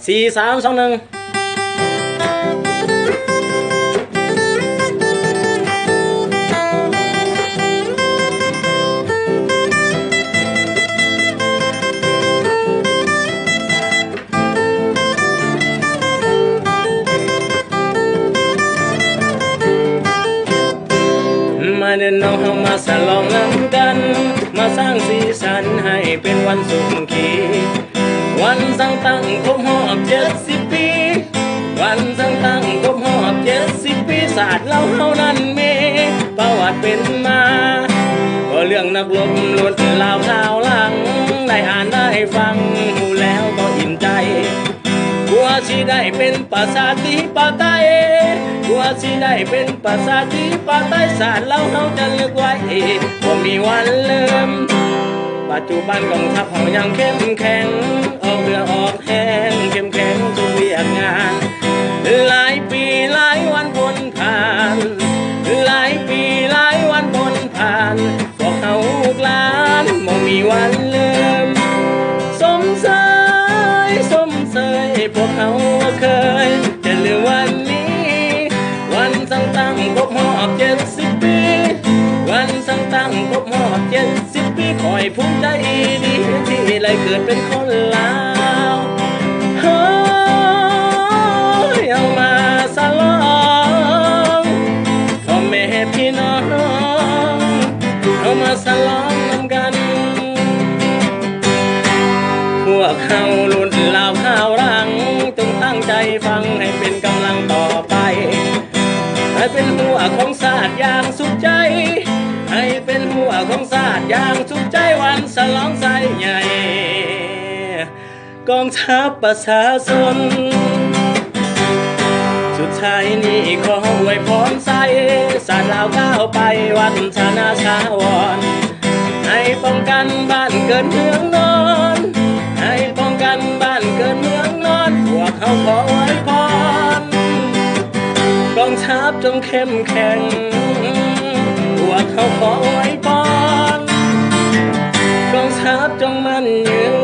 4 3 2 1มาเดินน้องเฮามาสลองน้ำกันมาสร้างสีสันให้เป็นวันสุขีวันสังตั้งครบรอบ70 ปีวันสังตั้งครบรอบ70 ปีศาสตร์เราเฮานั้นมีประวัติเป็นมาก็เรื่องนักรบล้วนลาวข่าวหลังได้อ่านได้ฟังหูแล้วก็อิ่มใจกลัวสิได้เป็นประชาธิปไตยกลัวสิได้เป็นประชาธิปไตยศาสตร์เราเฮาจะเลือกไว้บ่มีวันลืมปัจจุบันกองทัพเฮายังเข้มแข็งออกเรือออกแห้งเข้มแข็งทุกเวียกงานหลายปีหลายวันพ้นผ่านหลายปีหลายวันพ้นผ่านพวกเฮาลูกหลานบ่มีวันลืมสมเสยพวกเขาเคยจะลืมวันนี้วันสังตั้งครบรอบ70 ปีวันสังตั้งครบรอบ70 ปีคอยภูมิใจดีที่ได้เกิดเป็นคนลาวเฮ้ยเอามาสลองพ่อแม่พี่น้องเอามาสลองนำกันพวกเขารุ่นลาวข้าวรังจงตั้งใจฟังให้เป็นกำลังต่อไปให้เป็นหัวของศาสตร์อย่างสุขใจให้เป็นหัวของศาสตร์อย่างสุขใจวันฉลองใส่ใหญ่กองทัพประชาชนสุดท้ายนี้ขออวยพรใส่ศาสตร์ลาวก้าวไปวันชนะชาวรให้ป้องกันบ้านเกิดเมืองนอนให้ป้องกันบ้านเกิดเมืองนอนพวกเขาขออวยพรกองทัพจงเข้มแข็งพวกเขาขออวยพรกองทัพจงมั่นยืน